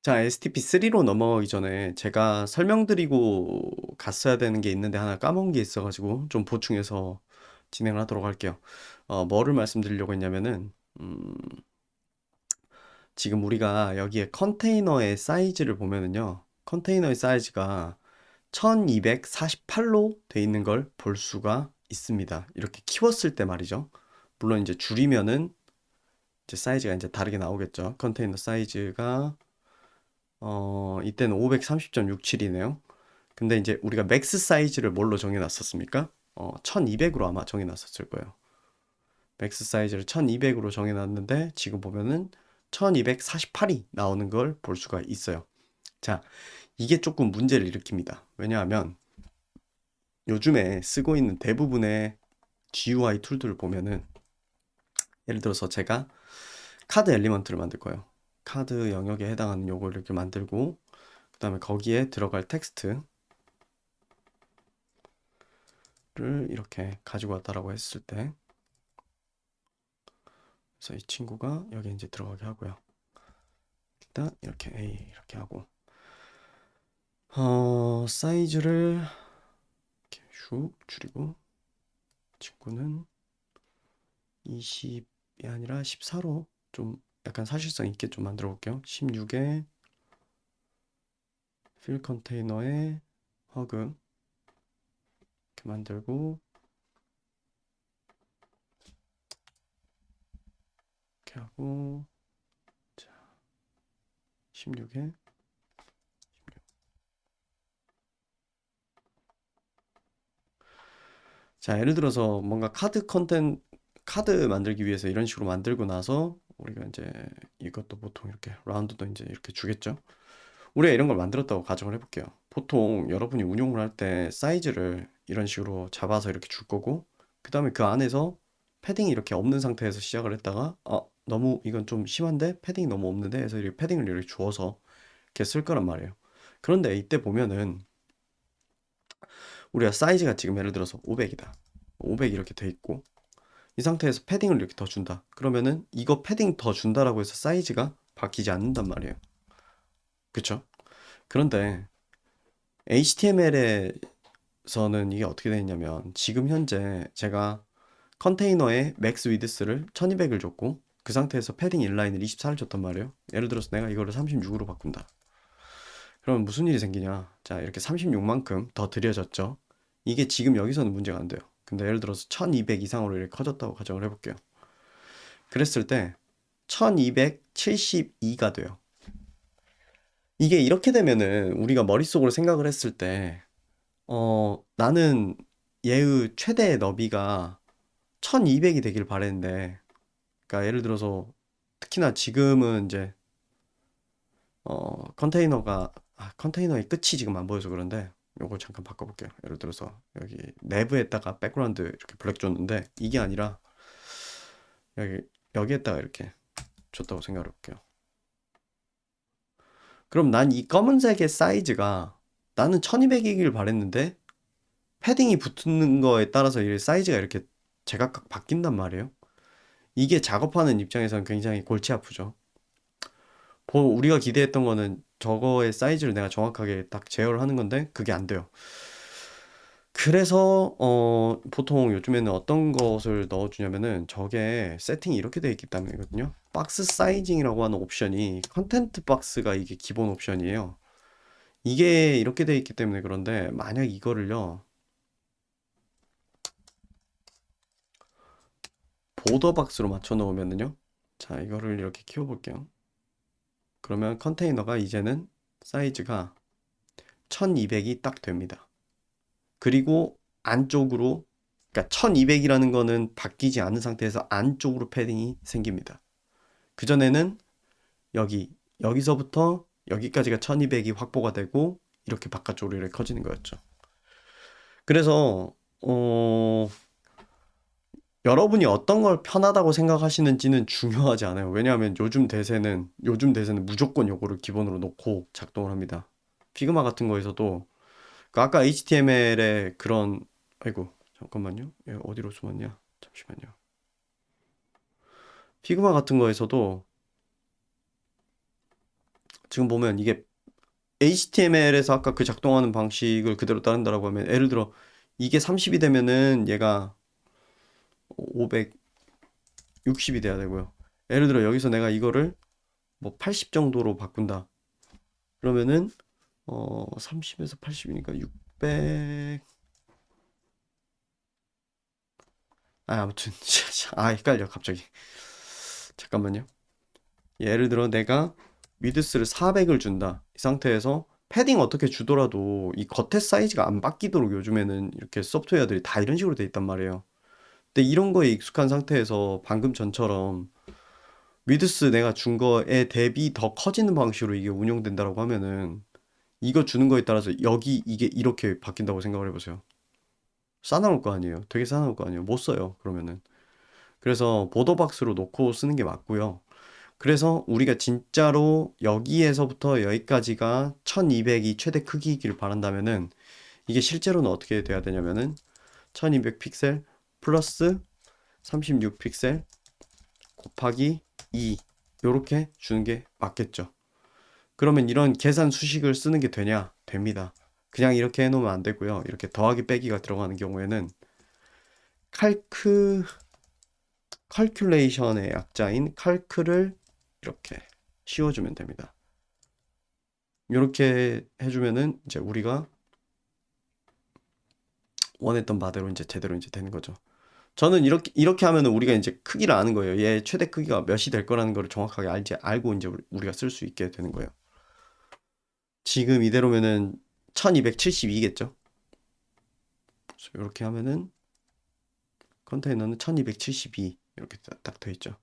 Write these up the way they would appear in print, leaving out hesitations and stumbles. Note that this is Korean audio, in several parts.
자, STP3로 넘어가기 전에 제가 설명드리고 갔어야 되는 게 있는데 하나 까먹은 게 있어가지고 좀 보충해서 진행을 하도록 할게요. 뭐를 말씀드리려고 했냐면은, 지금 우리가 여기에 컨테이너의 사이즈를 보면은요, 컨테이너의 사이즈가 1248로 돼 있는 걸 볼 수가 있습니다. 이렇게 키웠을 때 말이죠. 물론 이제 줄이면은 이제 사이즈가 이제 다르게 나오겠죠. 컨테이너 사이즈가 이때는 530.67이네요. 근데 이제 우리가 맥스 사이즈를 뭘로 정해놨었습니까? 1200으로 아마 정해놨었을 거예요. 맥스 사이즈를 1200으로 정해놨는데 지금 보면은 1248이 나오는 걸 볼 수가 있어요. 자, 이게 조금 문제를 일으킵니다. 왜냐하면 요즘에 쓰고 있는 대부분의 GUI 툴들을 보면은 예를 들어서 제가 카드 엘리먼트를 만들 거예요. 카드 영역에 해당하는 요거를 이렇게 만들고 그 다음에 거기에 들어갈 텍스트 를 이렇게 가지고 왔다라고 했을 때 그래서 이 친구가 여기 이제 들어가게 하고요. 일단 이렇게 A 이렇게 하고 사이즈를 이렇게 슉 줄이고 친구는 20이 아니라 14로 좀 약간 사실성 있게 좀 만들어 볼게요. 16에 필 컨테이너에 허그 이렇게 만들고 이렇게 하고 자 16에 자, 예를 들어서 뭔가 카드 만들기 위해서 이런 식으로 만들고 나서 우리가 이제 이것도 보통 이렇게 라운드도 이제 이렇게 주겠죠. 우리가 이런 걸 만들었다고 가정을 해볼게요. 보통 여러분이 운용을 할 때 사이즈를 이런 식으로 잡아서 이렇게 줄 거고, 그 다음에 그 안에서 패딩이 이렇게 없는 상태에서 시작을 했다가, 너무 이건 좀 심한데? 패딩이 너무 없는데? 해서 이렇게 패딩을 이렇게 주어서 이렇게 쓸 거란 말이에요. 그런데 이때 보면은 우리가 사이즈가 지금 예를 들어서 500이다. 500 이렇게 돼 있고, 이 상태에서 패딩을 이렇게 더 준다. 그러면은 이거 패딩 더 준다라고 해서 사이즈가 바뀌지 않는단 말이에요. 그쵸? 그런데 HTML에서는 이게 어떻게 되어 있냐면 지금 현재 제가 컨테이너에 맥스 위드스를 1200을 줬고 그 상태에서 패딩 인라인을 24를 줬단 말이에요. 예를 들어서 내가 이거를 36으로 바꾼다. 그러면 무슨 일이 생기냐? 자, 이렇게 36만큼 더 들여졌죠. 이게 지금 여기서는 문제가 안 돼요. 근데 예를 들어서 1200 이상으로 이렇게 커졌다고 가정을 해볼게요. 그랬을 때 1272가 돼요. 이게 이렇게 되면은 우리가 머릿속으로 생각을 했을 때, 나는 얘의 최대 너비가 1200이 되길 바랬는데, 그러니까 예를 들어서 특히나 지금은 이제, 컨테이너의 끝이 지금 안 보여서 그런데, 요걸 잠깐 바꿔볼게요. 예를 들어서 여기 내부에다가 백그라운드 이렇게 블랙 줬는데, 이게 아니라 여기, 여기에다가 이렇게 줬다고 생각해 볼게요. 그럼 난 이 검은색의 사이즈가 나는 1200이길 바랬는데 패딩이 붙는 거에 따라서 이 사이즈가 이렇게 제각각 바뀐단 말이에요. 이게 작업하는 입장에서는 굉장히 골치 아프죠. 우리가 기대했던 거는 저거의 사이즈를 내가 정확하게 딱 제어를 하는 건데 그게 안 돼요. 그래서 보통 요즘에는 어떤 것을 넣어주냐면은 저게 세팅이 이렇게 되어 있기 때문이거든요. 박스 사이징이라고 하는 옵션이 컨텐트 박스가 이게 기본 옵션이에요. 이게 이렇게 되어 있기 때문에 그런데 만약 이거를요 보더 박스로 맞춰 놓으면은요 자 이거를 이렇게 키워 볼게요. 그러면 컨테이너가 이제는 사이즈가 1200이 딱 됩니다. 그리고 안쪽으로 그러니까 1200이라는 거는 바뀌지 않은 상태에서 안쪽으로 패딩이 생깁니다. 그전에는 여기서부터 여기까지가 1200이 확보가 되고 이렇게 바깥쪽으로 이렇게 커지는 거였죠. 그래서 여러분이 어떤 걸 편하다고 생각하시는지는 중요하지 않아요. 왜냐하면 요즘 대세는 무조건 요거를 기본으로 놓고 작동을 합니다. 피그마 같은 거에서도 그 아까 HTML의 그런 아이고 잠깐만요. 얘 어디로 숨었냐? 잠시만요. 피그마 같은 거에서도 지금 보면 이게 HTML에서 아까 그 작동하는 방식을 그대로 따른다라고 하면 예를 들어 이게 30이 되면은 얘가 560이 돼야 되고요. 예를 들어 여기서 내가 이거를 뭐 80 정도로 바꾼다. 그러면은 30에서 80이니까 600. 아무튼 헷갈려 갑자기. 잠깐만요. 예를 들어 내가 위드스를 400을 준다. 이 상태에서 패딩 어떻게 주더라도 이 겉에 사이즈가 안 바뀌도록 요즘에는 이렇게 소프트웨어들이 다 이런 식으로 돼 있단 말이에요. 근데 이런 거에 익숙한 상태에서 방금 전처럼 위드스 내가 준 거에 대비 더 커지는 방식으로 이게 운용된다라고 하면은 이거 주는 거에 따라서 여기 이게 이렇게 바뀐다고 생각을 해보세요. 싸나울 거 아니에요. 되게 싸나울 거 아니에요. 못 써요. 그러면은. 그래서 보더박스로 놓고 쓰는 게 맞고요. 그래서 우리가 진짜로 여기에서부터 여기까지가 1200이 최대 크기이길 바란다면은 이게 실제로는 어떻게 돼야 되냐면은 1200 픽셀 플러스 36 픽셀 곱하기 2 요렇게 주는 게 맞겠죠. 그러면 이런 계산 수식을 쓰는 게 되냐? 됩니다. 그냥 이렇게 해놓으면 안 되고요. 이렇게 더하기 빼기가 들어가는 경우에는 칼크 컬큘레이션의 약자인 칼크를 이렇게 씌워주면 됩니다. 이렇게 해주면은 이제 우리가 원했던 바대로 이제 제대로 이제 되는 거죠. 저는 이렇게 하면은 우리가 이제 크기를 아는 거예요. 얘 최대 크기가 몇이 될 거라는 걸 정확하게 알고 이제 우리가 쓸 수 있게 되는 거예요. 지금 이대로면은 1272겠죠? 이렇게 하면은 컨테이너는 1272 이렇게 딱 돼 있죠.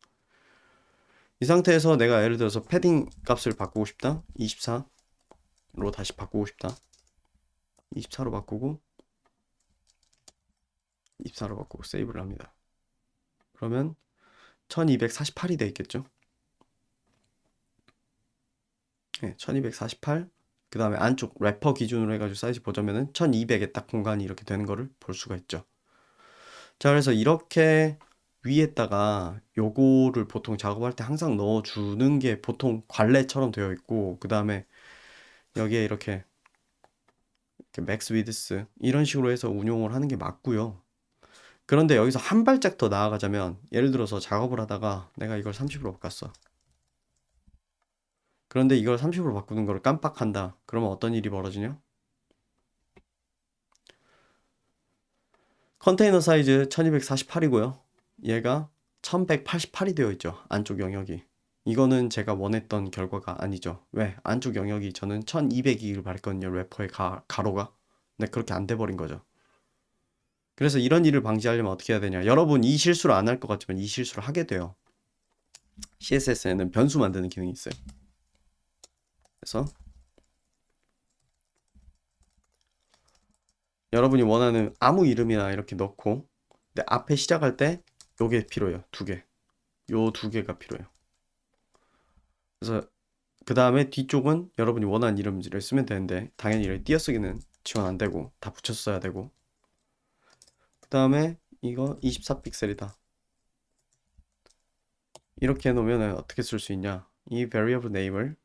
이 상태에서 내가 예를 들어서 패딩 값을 바꾸고 싶다. 24로 다시 바꾸고 싶다. 24로 바꾸고 24로 바꾸고 세이브를 합니다. 그러면 1248이 돼 있겠죠? 네, 1248. 그 다음에 안쪽 래퍼 기준으로 해가지고 사이즈 보자면은 1200에 딱 공간이 이렇게 되는 거를 볼 수가 있죠. 자, 그래서 이렇게 위에다가 요거를 보통 작업할 때 항상 넣어주는 게 보통 관례처럼 되어 있고, 그 다음에 여기에 이렇게 맥스 위드스 이런 식으로 해서 운용을 하는 게 맞고요. 그런데 여기서 한 발짝 더 나아가자면 예를 들어서 작업을 하다가 내가 이걸 30으로 바꿨어. 그런데 이걸 30으로 바꾸는 걸 깜빡한다. 그러면 어떤 일이 벌어지냐? 컨테이너 사이즈 1248이고요. 얘가 1188이 되어 있죠. 안쪽 영역이. 이거는 제가 원했던 결과가 아니죠. 왜? 안쪽 영역이 저는 1200이길 바랬거든요. 래퍼의 가로가. 근데 그렇게 안 돼버린 거죠. 그래서 이런 일을 방지하려면 어떻게 해야 되냐. 여러분 이 실수를 안 할 것 같지만 이 실수를 하게 돼요. CSS에는 변수 만드는 기능이 있어요. 그래서 여러분이 원하는 아무 이름이나 이렇게 넣고 근데 앞에 시작할 때 요게 필요해요. 두 개. 요 두 개가 필요해요. 그래서 그 다음에 뒤쪽은 여러분이 원하는 이름을 쓰면 되는데 당연히 이렇게 띄어쓰기는 지원 안 되고 다 붙여서 써야 되고 그 다음에 이거 24픽셀이다. 이렇게 해놓으면 어떻게 쓸 수 있냐. 이 variable name을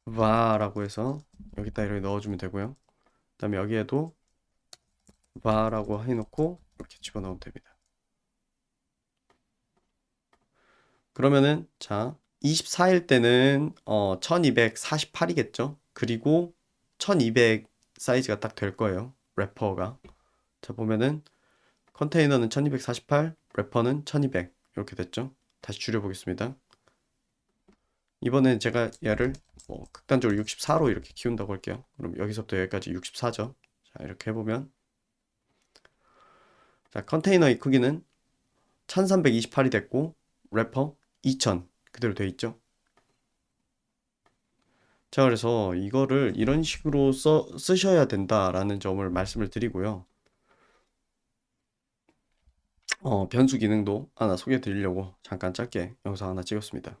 var라고 해서 여기다 이렇게 넣어주면 되고요. 그 다음에 여기에도 var라고 해놓고 이렇게 집어넣으면 됩니다. 그러면은 자 24일 때는 1248이겠죠. 그리고 1200 사이즈가 딱 될 거예요. 래퍼가. 자 보면은 컨테이너는 1248, 래퍼는 1200 이렇게 됐죠. 다시 줄여보겠습니다. 이번엔 제가 얘를 극단적으로 64로 이렇게 키운다고 할게요. 그럼 여기서부터 여기까지 64죠. 자 이렇게 해보면 자 컨테이너의 크기는 1328이 됐고 래퍼 2000 그대로 돼 있죠. 자 그래서 이거를 이런 식으로 쓰셔야 된다라는 점을 말씀을 드리고요. 변수 기능도 하나 소개해 드리려고 잠깐 짧게 영상 하나 찍었습니다.